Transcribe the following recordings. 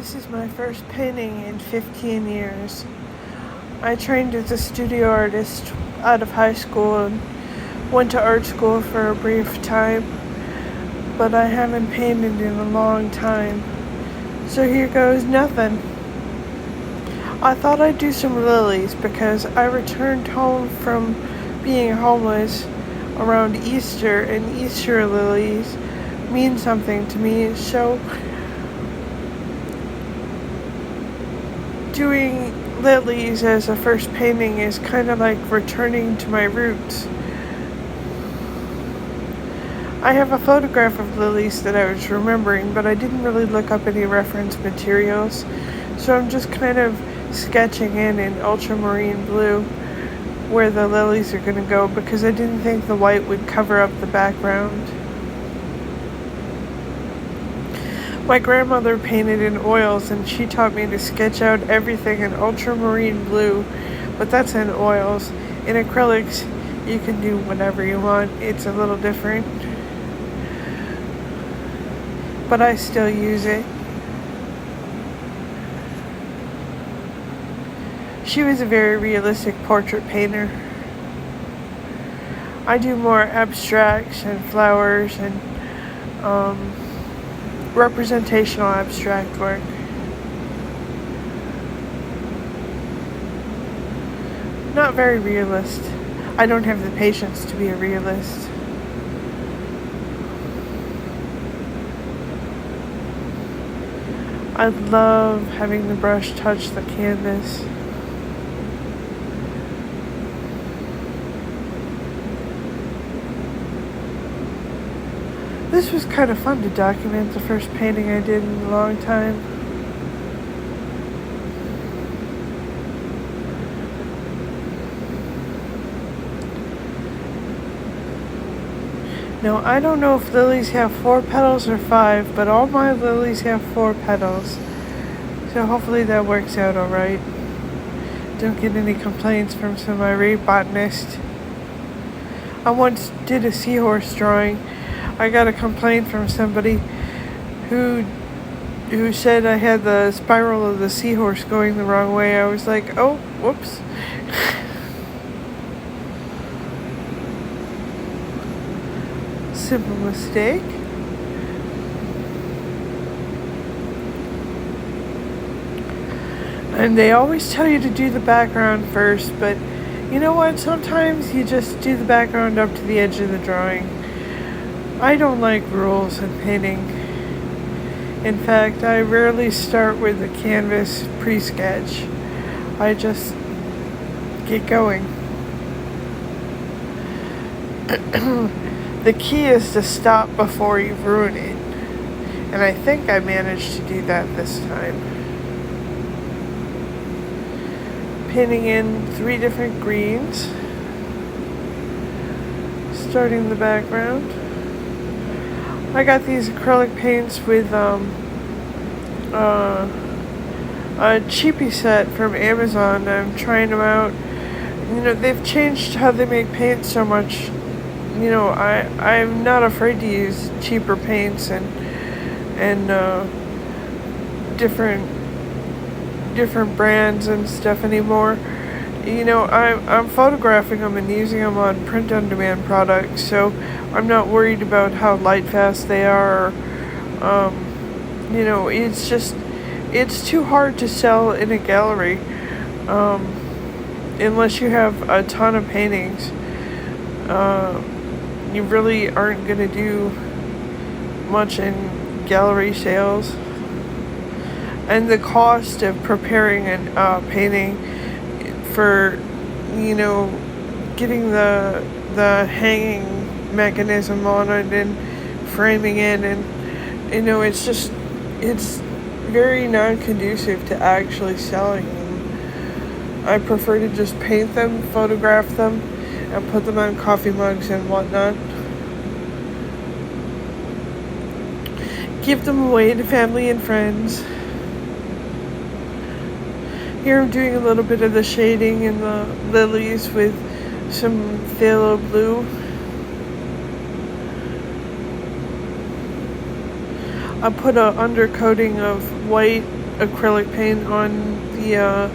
This is my first painting in 15 years. I trained as a studio artist out of high school and went to art school for a brief time, but I haven't painted in a long time. So here goes nothing. I thought I'd do some lilies because I returned home from being homeless around Easter, and Easter lilies mean something to me. So doing lilies as a first painting is kind of like returning to my roots. I have a photograph of lilies that I was remembering, but I didn't really look up any reference materials, so I'm just kind of sketching in ultramarine blue where the lilies are going to go because I didn't think the white would cover up the background. My grandmother painted in oils, and she taught me to sketch out everything in ultramarine blue, but that's in oils. In acrylics, you can do whatever you want. It's a little different, but I still use it. She was a very realistic portrait painter. I do more abstracts and flowers and representational abstract work. Not very realist. I don't have the patience to be a realist. I love having the brush touch the canvas. This was kind of fun to document, the first painting I did in a long time. Now, I don't know if lilies have 4 petals or 5, but all my lilies have 4 petals. So hopefully that works out alright. Don't get any complaints from some irate botanist. I once did a seahorse drawing. I got a complaint from somebody who said I had the spiral of the seahorse going the wrong way. I was like, oh, whoops. Simple mistake. And they always tell you to do the background first, but you know what? Sometimes you just do the background up to the edge of the drawing. I don't like rules in painting. In fact, I rarely start with the canvas pre-sketch. I just get going. The key is to stop before you ruin it. And I think I managed to do that this time. Painting in 3 different greens. Starting the background. I got these acrylic paints with a cheapy set from Amazon. I'm trying them out. You know, they've changed how they make paint so much. You know, I'm not afraid to use cheaper paints and different brands and stuff anymore. You know, I'm photographing them and using them on print-on-demand products, so I'm not worried about how light fast they are. You know, it's too hard to sell in a gallery unless you have a ton of paintings. You really aren't going to do much in gallery sales. And the cost of preparing a painting for, you know, getting the hanging mechanism on it and framing it, and you know, it's very non-conducive to actually selling them. I prefer to just paint them, photograph them, and put them on coffee mugs and whatnot. Give them away to family and friends. Here I'm doing a little bit of the shading in the lilies with some phthalo blue. I put a undercoating of white acrylic paint on the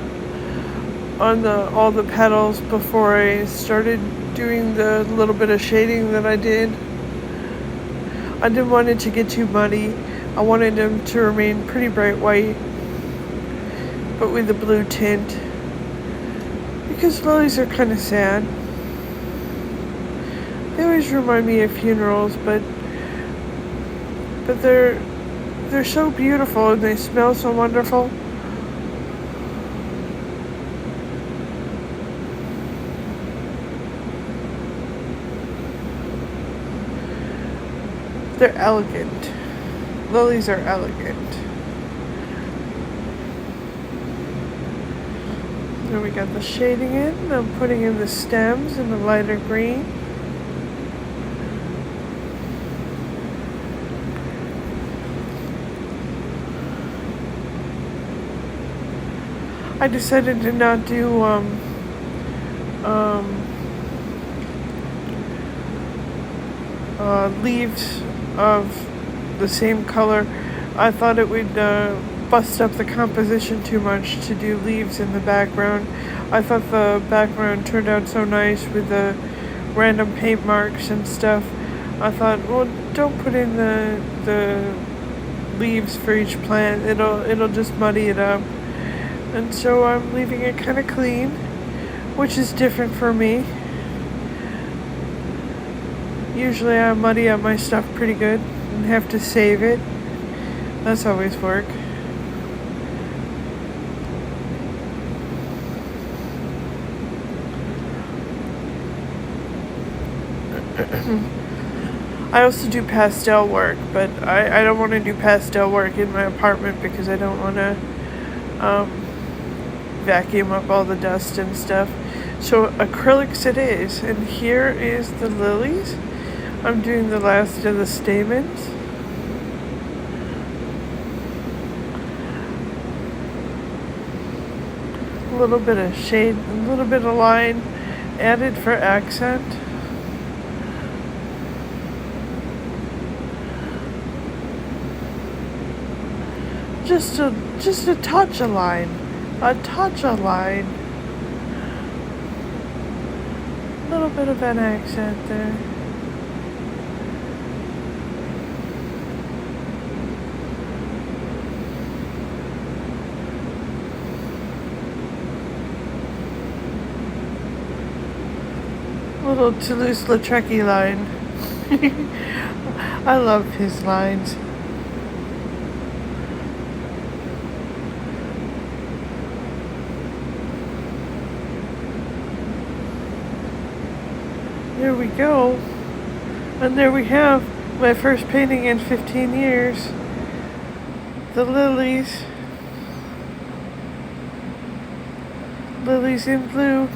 all the petals before I started doing the little bit of shading that I did. I didn't want it to get too muddy. I wanted them to remain pretty bright white, but with a blue tint, because lilies are kind of sad. They always remind me of funerals, but they're so beautiful and they smell so wonderful. They're elegant. Lilies are elegant. Then we got the shading in. I'm putting in the stems in the lighter green. I decided to not do leaves of the same color. I thought it would bust up the composition too much to do leaves in the background. I thought the background turned out so nice with the random paint marks and stuff. I thought, well, don't put in the leaves for each plant. It'll just muddy it up. And so I'm leaving it kind of clean, which is different for me. Usually I muddy up my stuff pretty good and have to save it. That's always work. I also do pastel work, but I don't want to do pastel work in my apartment because I don't want to vacuum up all the dust and stuff. So acrylics it is, and here is the lilies. I'm doing the last of the stamens. A little bit of shade, a little bit of line added for accent. Just a touch of line. A touch of line. A little bit of an accent there. Little Toulouse-Lautrec line. I love his lines. There we go. And there we have my first painting in 15 years. The lilies. Lilies in blue.